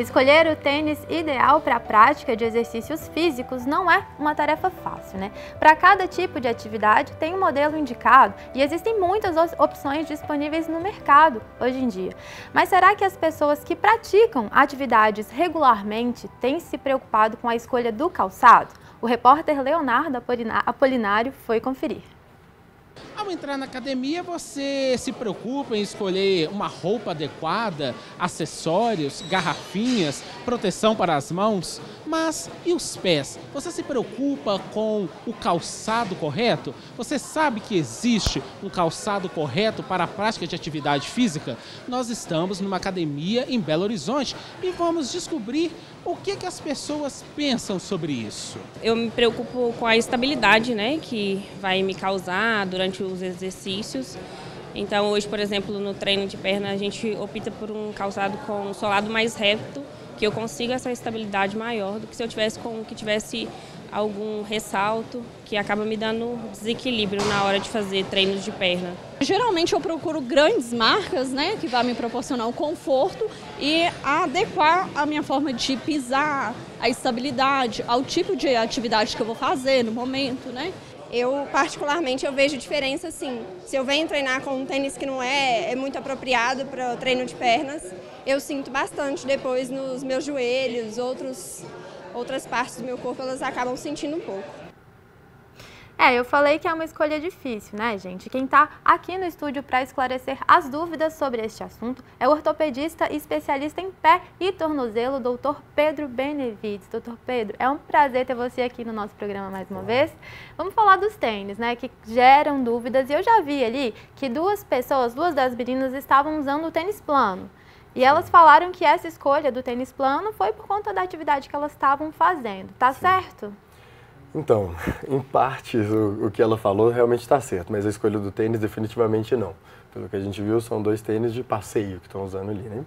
Escolher o tênis ideal para a prática de exercícios físicos não é uma tarefa fácil, né? Para cada tipo de atividade tem um modelo indicado e existem muitas opções disponíveis no mercado hoje em dia. Mas será que as pessoas que praticam atividades regularmente têm se preocupado com a escolha do calçado? O repórter Leonardo Apolinário foi conferir. Ao entrar na academia, você se preocupa em escolher uma roupa adequada, acessórios, garrafinhas, proteção para as mãos? Mas e os pés? Você se preocupa com o calçado correto? Você sabe que existe um calçado correto para a prática de atividade física? Nós estamos numa academia em Belo Horizonte e vamos descobrir o que as pessoas pensam sobre isso. Eu me preocupo com a estabilidade, né, que vai me causar durante os exercícios. Então hoje, por exemplo, no treino de perna a gente opta por um calçado com um solado mais reto, que eu consigo essa estabilidade maior do que se eu tivesse com que tivesse algum ressalto, que acaba me dando desequilíbrio na hora de fazer treinos de perna. Geralmente eu procuro grandes marcas, né, que vão me proporcionar o conforto e adequar a minha forma de pisar, a estabilidade, ao tipo de atividade que eu vou fazer no momento, né? Eu, particularmente, eu vejo diferença, sim. Se eu venho treinar com um tênis que não é muito apropriado para o treino de pernas, eu sinto bastante depois nos meus joelhos, outras partes do meu corpo, elas acabam sentindo um pouco. Eu falei que é uma escolha difícil, né, gente? Quem está aqui no estúdio para esclarecer as dúvidas sobre este assunto é o ortopedista e especialista em pé e tornozelo, Dr. Pedro Benevides. Dr. Pedro, é um prazer ter você aqui no nosso programa mais uma vez. Vamos falar dos tênis, né, que geram dúvidas. E eu já vi ali que duas das meninas estavam usando o tênis plano. E elas falaram que essa escolha do tênis plano foi por conta da atividade que elas estavam fazendo. Tá certo? Então, em partes, o que ela falou realmente está certo, mas a escolha do tênis definitivamente não. Pelo que a gente viu, são dois tênis de passeio que estão usando ali, né?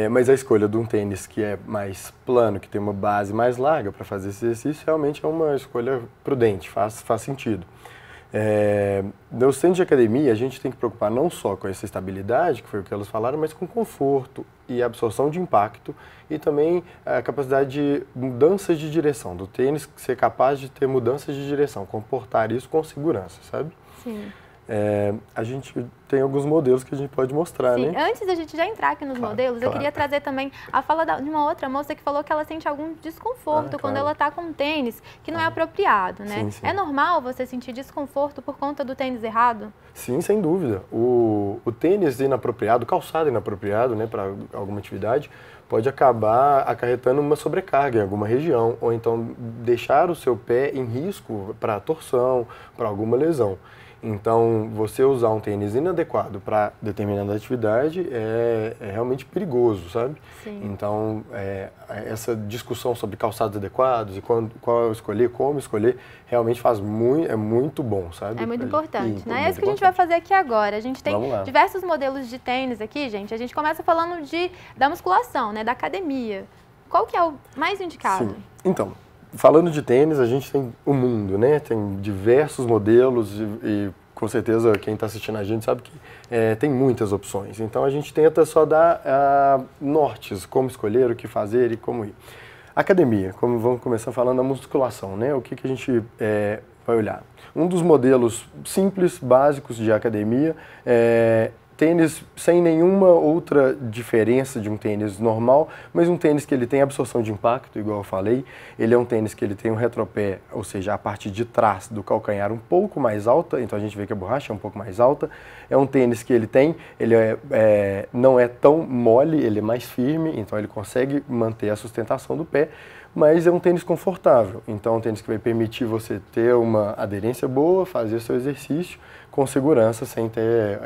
Mas a escolha de um tênis que é mais plano, que tem uma base mais larga para fazer esse exercício, realmente é uma escolha prudente, faz sentido. No centro de academia, a gente tem que preocupar não só com essa estabilidade, que foi o que elas falaram, mas com conforto e absorção de impacto e também a capacidade de mudanças de direção, do tênis ser capaz de ter mudanças de direção, comportar isso com segurança, sabe? Sim. A gente tem alguns modelos que a gente pode mostrar, Sim. né? Antes da gente já entrar aqui nos modelos, eu queria trazer também a fala de uma outra moça que falou que ela sente algum desconforto quando ela está com um tênis que não é apropriado, né? Sim, sim. É normal você sentir desconforto por conta do tênis errado? Sim, sem dúvida. O tênis inapropriado, o calçado inapropriado, né, para alguma atividade, pode acabar acarretando uma sobrecarga em alguma região, ou então deixar o seu pé em risco para torção, para alguma lesão. Então, você usar um tênis inadequado para determinada atividade é realmente perigoso, sabe? Sim. Então, essa discussão sobre calçados adequados e qual escolher, como escolher, realmente é muito bom, sabe? É muito importante, né? É isso que muito a gente vai fazer aqui agora. A gente tem diversos modelos de tênis aqui, gente. A gente começa falando da musculação, né? Da academia. Qual que é o mais indicado? Sim. Então, falando de tênis, a gente tem o mundo, né? Tem diversos modelos e com certeza quem está assistindo a gente sabe que tem muitas opções. Então a gente tenta só dar nortes, como escolher, o que fazer e como ir. Academia, como vamos começar falando da musculação, né? O que a gente vai olhar? Um dos modelos simples, básicos de academia tênis sem nenhuma outra diferença de um tênis normal, mas um tênis que ele tem absorção de impacto, igual eu falei. Ele é um tênis que ele tem um retropé, ou seja, a parte de trás do calcanhar um pouco mais alta, então a gente vê que a borracha é um pouco mais alta. É um tênis que ele não é tão mole, ele é mais firme, então ele consegue manter a sustentação do pé, mas é um tênis confortável. Então é um tênis que vai permitir você ter uma aderência boa, fazer o seu exercício com segurança, sem ter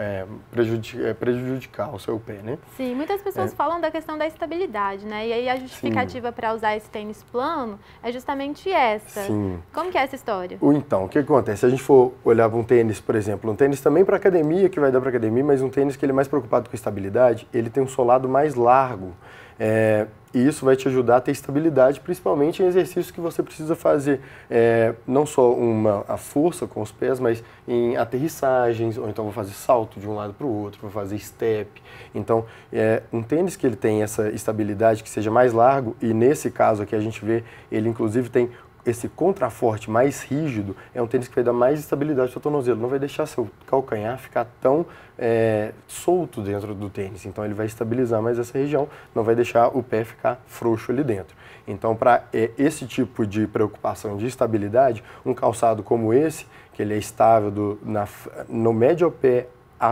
prejudicar o seu pé, né? Sim, muitas pessoas falam da questão da estabilidade, né? E aí a justificativa para usar esse tênis plano é justamente essa. Sim. Como que é essa história? Então, o que acontece? Se a gente for olhar para um tênis, por exemplo, um tênis também para academia, que vai dar para academia, mas um tênis que ele é mais preocupado com estabilidade, ele tem um solado mais largo. E isso vai te ajudar a ter estabilidade, principalmente em exercícios que você precisa fazer, não só a força com os pés, mas em aterrissagens, ou então vou fazer salto de um lado para o outro, vou fazer step. Então, um tênis que ele tem essa estabilidade, que seja mais largo, e nesse caso aqui a gente vê, ele inclusive tem esse contraforte mais rígido, é um tênis que vai dar mais estabilidade ao seu tornozelo, não vai deixar seu calcanhar ficar tão solto dentro do tênis. Então ele vai estabilizar mais essa região, não vai deixar o pé ficar frouxo ali dentro. Então para esse tipo de preocupação de estabilidade, um calçado como esse, que ele é estável no médio pé,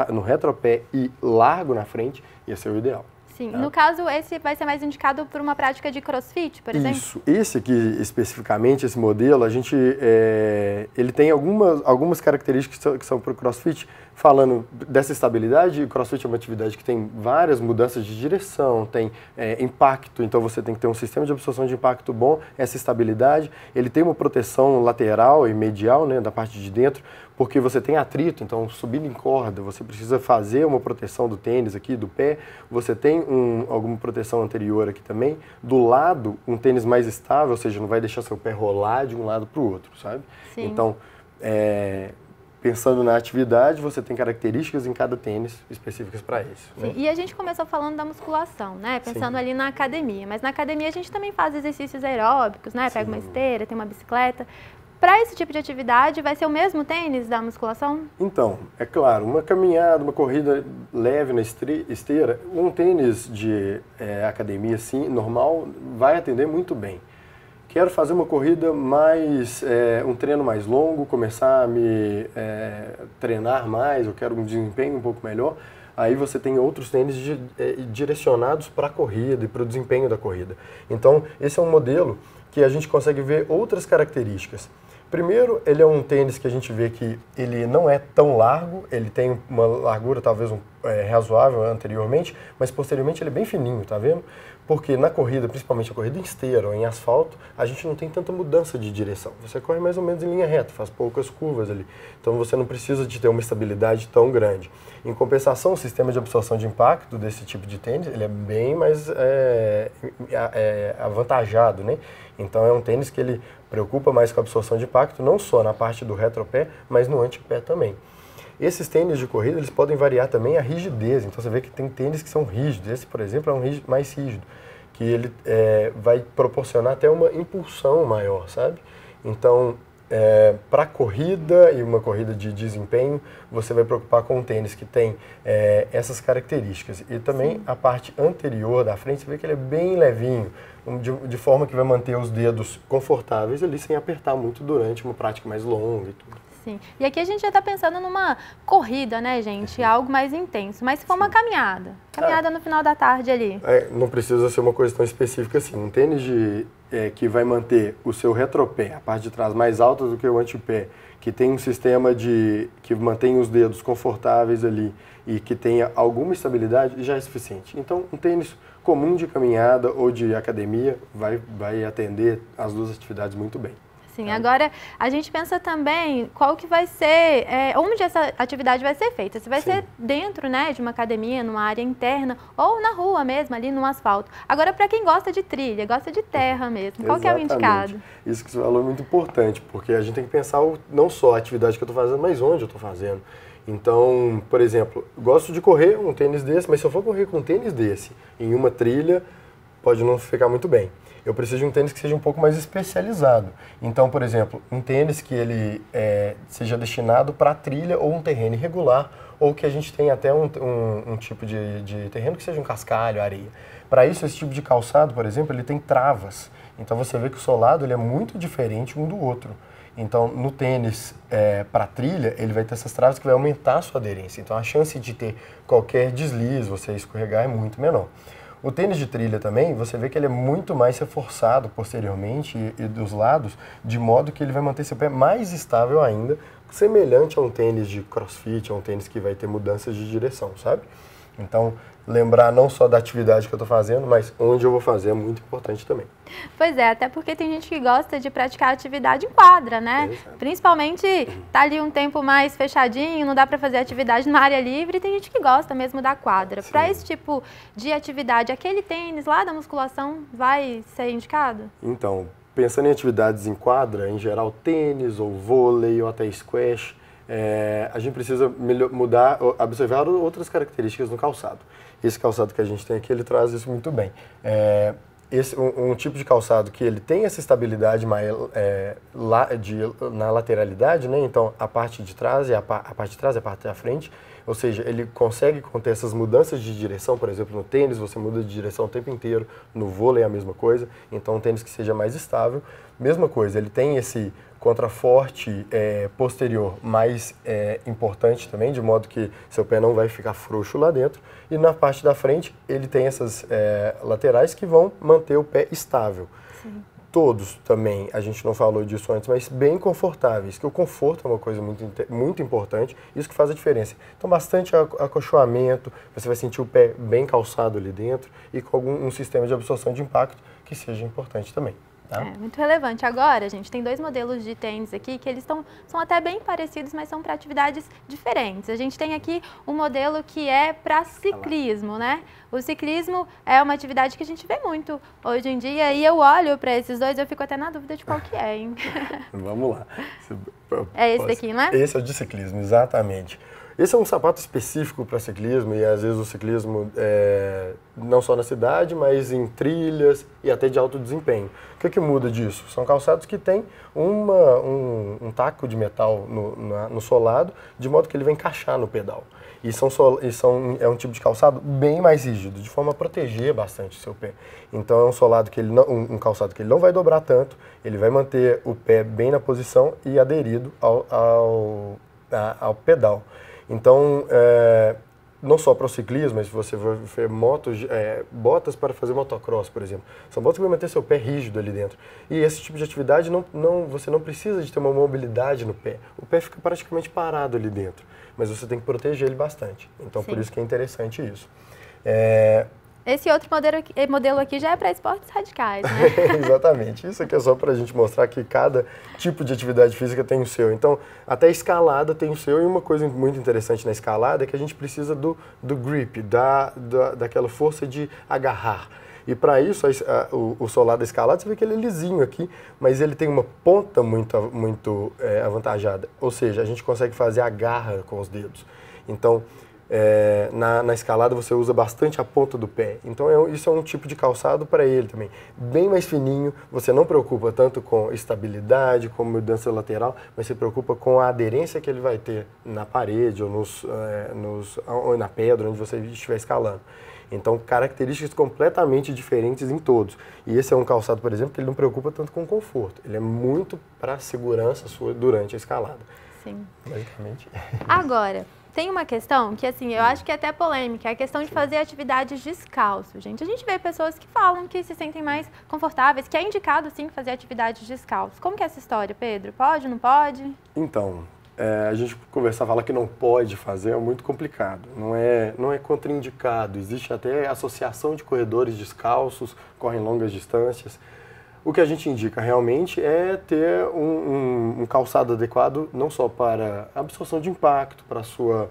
no retropé e largo na frente, ia ser o ideal. Sim, no caso, esse vai ser mais indicado por uma prática de crossfit, por exemplo? Isso, esse aqui especificamente, esse modelo, ele tem algumas características que são para o crossfit. Falando dessa estabilidade, o crossfit é uma atividade que tem várias mudanças de direção, tem impacto, então você tem que ter um sistema de absorção de impacto bom, essa estabilidade. Ele tem uma proteção lateral e medial, né, da parte de dentro, porque você tem atrito, então subindo em corda, você precisa fazer uma proteção do tênis aqui, do pé, você tem alguma proteção anterior aqui também. Do lado, um tênis mais estável, ou seja, não vai deixar seu pé rolar de um lado para o outro, sabe? Sim. Então, pensando na atividade, você tem características em cada tênis específicas para isso. Sim, né? E a gente começou falando da musculação, né? Pensando ali na academia. Mas na academia a gente também faz exercícios aeróbicos, né? Pega uma esteira, tem uma bicicleta. Para esse tipo de atividade, vai ser o mesmo tênis da musculação? Então, é claro, uma caminhada, uma corrida leve na esteira, um tênis de academia assim, normal, vai atender muito bem. Quero fazer uma corrida um treino mais longo, começar a me treinar mais, eu quero um desempenho um pouco melhor, aí você tem outros tênis direcionados para a corrida e para o desempenho da corrida. Então, esse é um modelo que a gente consegue ver outras características. Primeiro, ele é um tênis que a gente vê que ele não é tão largo, ele tem uma largura talvez razoável anteriormente, mas posteriormente ele é bem fininho, tá vendo? Porque na corrida, principalmente a corrida em esteira ou em asfalto, a gente não tem tanta mudança de direção. Você corre mais ou menos em linha reta, faz poucas curvas ali. Então você não precisa de ter uma estabilidade tão grande. Em compensação, o sistema de absorção de impacto desse tipo de tênis, ele é bem mais avantajado, né? Então é um tênis que ele preocupa mais com a absorção de impacto, não só na parte do retropé, mas no antepé também. Esses tênis de corrida, eles podem variar também a rigidez. Então você vê que tem tênis que são rígidos. Esse, por exemplo, é um mais rígido, que ele vai proporcionar até uma impulsão maior, sabe? Então, para corrida e uma corrida de desempenho, você vai preocupar com um tênis que tem essas características. E também a parte anterior da frente, você vê que ele é bem levinho, de forma que vai manter os dedos confortáveis ali, sem apertar muito durante uma prática mais longa e tudo. Sim. E aqui a gente já está pensando numa corrida, né, gente? Algo mais intenso. Mas se for uma caminhada no final da tarde ali. Não precisa ser uma coisa tão específica assim. Um tênis que vai manter o seu retropé, a parte de trás mais alta do que o antepé, que tem um sistema que mantém os dedos confortáveis ali e que tenha alguma estabilidade, já é suficiente. Então, um tênis comum de caminhada ou de academia vai atender as duas atividades muito bem. Sim, agora a gente pensa também qual que vai ser, onde essa atividade vai ser feita. Se vai ser dentro, né, de uma academia, numa área interna, ou na rua mesmo, ali no asfalto. Agora, para quem gosta de trilha, gosta de terra mesmo, qual que é o indicado? Isso que você falou é muito importante, porque a gente tem que pensar não só a atividade que eu estou fazendo, mas onde eu estou fazendo. Então, por exemplo, gosto de correr um tênis desse, mas se eu for correr com um tênis desse em uma trilha, pode não ficar muito bem. Eu preciso de um tênis que seja um pouco mais especializado. Então, por exemplo, um tênis que ele seja destinado para trilha ou um terreno irregular, ou que a gente tenha até um tipo de terreno que seja um cascalho, areia. Para isso, esse tipo de calçado, por exemplo, ele tem travas. Então você vê que o solado ele é muito diferente um do outro. Então, no tênis para trilha, ele vai ter essas travas que vai aumentar a sua aderência. Então, a chance de ter qualquer deslize, você escorregar, é muito menor. O tênis de trilha também, você vê que ele é muito mais reforçado posteriormente e dos lados, de modo que ele vai manter seu pé mais estável ainda, semelhante a um tênis de crossfit, a um tênis que vai ter mudanças de direção, sabe? Então, lembrar não só da atividade que eu estou fazendo, mas onde eu vou fazer é muito importante também. Pois é, até porque tem gente que gosta de praticar atividade em quadra, né? Exato. Principalmente tá ali um tempo mais fechadinho, não dá para fazer atividade numa área livre, tem gente que gosta mesmo da quadra. Para esse tipo de atividade, aquele tênis lá da musculação vai ser indicado? Então, pensando em atividades em quadra, em geral tênis ou vôlei ou até squash, a gente precisa mudar, observar outras características no calçado. Esse calçado que a gente tem aqui, ele traz isso muito bem. Um tipo de calçado que ele tem essa estabilidade na lateralidade, né? Então a parte de trás é a parte de trás é a parte da frente, ou seja, ele consegue conter essas mudanças de direção. Por exemplo, no tênis você muda de direção o tempo inteiro, no vôlei é a mesma coisa, então um tênis que seja mais estável, mesma coisa, ele tem esse contraforte posterior mais importante também, de modo que seu pé não vai ficar frouxo lá dentro. E na parte da frente ele tem essas laterais que vão manter o pé estável. Sim. Todos também, a gente não falou disso antes, mas bem confortáveis, que o conforto é uma coisa muito importante, isso que faz a diferença. Então bastante acolchoamento, você vai sentir o pé bem calçado ali dentro e com um sistema de absorção de impacto que seja importante também. Tá? Muito relevante. Agora, gente, tem 2 modelos de tênis aqui que eles são até bem parecidos, mas são para atividades diferentes. A gente tem aqui um modelo que é para ciclismo, né? O ciclismo é uma atividade que a gente vê muito hoje em dia e eu olho para esses dois e eu fico até na dúvida de qual que é, hein? Vamos lá. É esse daqui, não é? Esse é o de ciclismo, exatamente. Esse é um sapato específico para ciclismo e às vezes o ciclismo não só na cidade, mas em trilhas e até de alto desempenho. O que muda disso? São calçados que têm um taco de metal no solado, de modo que ele vai encaixar no pedal. É um tipo de calçado bem mais rígido, de forma a proteger bastante o seu pé. Então é um calçado que ele não vai dobrar tanto, ele vai manter o pé bem na posição e aderido ao pedal. Então, não só para o ciclismo, mas se você for ver botas para fazer motocross, por exemplo, são botas que vão manter seu pé rígido ali dentro. E esse tipo de atividade, você não precisa de ter uma mobilidade no pé. O pé fica praticamente parado ali dentro, mas você tem que proteger ele bastante. Então, por isso que é interessante isso. Esse outro modelo aqui já é para esportes radicais, né? Exatamente. Isso aqui é só para a gente mostrar que cada tipo de atividade física tem o seu. Então, até a escalada tem o seu. E uma coisa muito interessante na escalada é que a gente precisa do grip, daquela força de agarrar. E para isso, o solado da escalada, você vê que ele é lisinho aqui, mas ele tem uma ponta muito avantajada. Ou seja, a gente consegue fazer a garra com os dedos. Então, na escalada você usa bastante a ponta do pé, então isso é um tipo de calçado para ele também, bem mais fininho, você não preocupa tanto com estabilidade, com mudança lateral, mas se preocupa com a aderência que ele vai ter na parede ou na pedra, onde você estiver escalando. Então, características completamente diferentes em todos. E esse é um calçado, por exemplo, que ele não preocupa tanto com o conforto, ele é muito para segurança sua durante a escalada. Sim. Basicamente. Agora, tem uma questão que, assim, eu acho que é até polêmica, é a questão de fazer atividades descalço, gente. A gente vê pessoas que falam que se sentem mais confortáveis, que é indicado, sim, fazer atividades descalço. Como que é essa história, Pedro? Pode, não pode? Então, a gente falar que não pode fazer é muito complicado. Não é contraindicado. Existe até associação de corredores descalços, correm longas distâncias. O que a gente indica realmente é ter um calçado adequado não só para absorção de impacto, para sua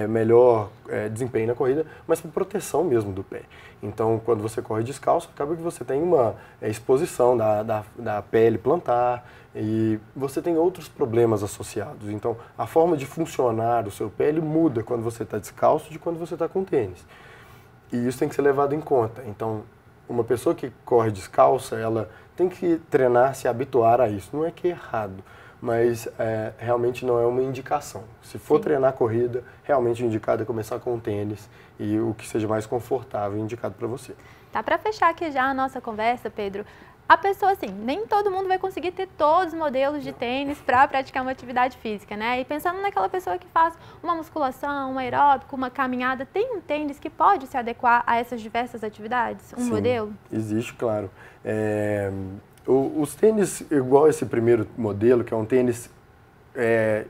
melhor desempenho na corrida, mas para proteção mesmo do pé. Então, quando você corre descalço, acaba que você tem uma exposição da pele plantar e você tem outros problemas associados. Então, a forma de funcionar o seu pé ele muda quando você está descalço de quando você está com tênis. E isso tem que ser levado em conta. Então, uma pessoa que corre descalça, ela tem que treinar, se habituar a isso. Não é que é errado, mas realmente não é uma indicação. Se for treinar corrida, realmente o indicado é começar com o tênis e o que seja mais confortável indicado para você. Tá, para fechar aqui já a nossa conversa, Pedro, a pessoa, assim, nem todo mundo vai conseguir ter todos os modelos de tênis para praticar uma atividade física, né? E pensando naquela pessoa que faz uma musculação, um aeróbico, uma caminhada, tem um tênis que pode se adequar a essas diversas atividades? Um modelo? Existe, claro. Os tênis, igual esse primeiro modelo, que é um tênis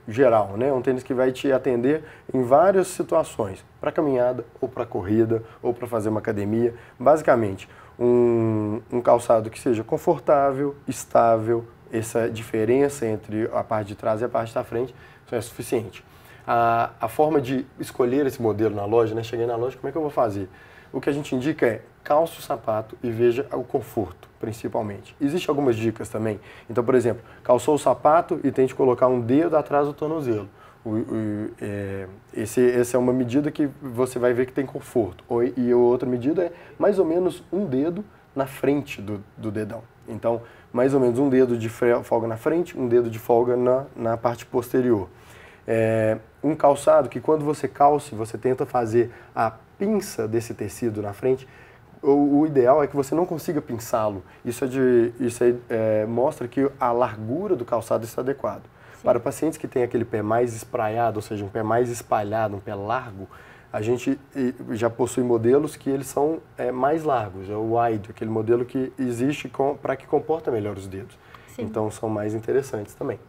geral, né? Um tênis que vai te atender em várias situações, para caminhada, ou para corrida, ou para fazer uma academia. Basicamente, um calçado que seja confortável, estável, essa diferença entre a parte de trás e a parte da frente é suficiente. A forma de escolher esse modelo na loja, né? Cheguei na loja, como é que eu vou fazer? O que a gente indica é calce o sapato e veja o conforto, principalmente. Existem algumas dicas também. Então, por exemplo, calçou o sapato e tente colocar um dedo atrás do tornozelo. Essa é uma medida que você vai ver que tem conforto. E a outra medida é mais ou menos um dedo na frente do dedão. Então, mais ou menos um dedo de folga na frente, um dedo de folga na parte posterior. Um calçado que quando você calce, você tenta fazer a pinça desse tecido na frente. O ideal é que você não consiga pinçá-lo. Isso mostra que a largura do calçado está adequada. Para pacientes que têm aquele pé mais espraiado, ou seja, um pé mais espalhado, um pé largo, a gente já possui modelos que eles são mais largos, é o wide, aquele modelo que existe para que comporta melhor os dedos. Sim. Então são mais interessantes também.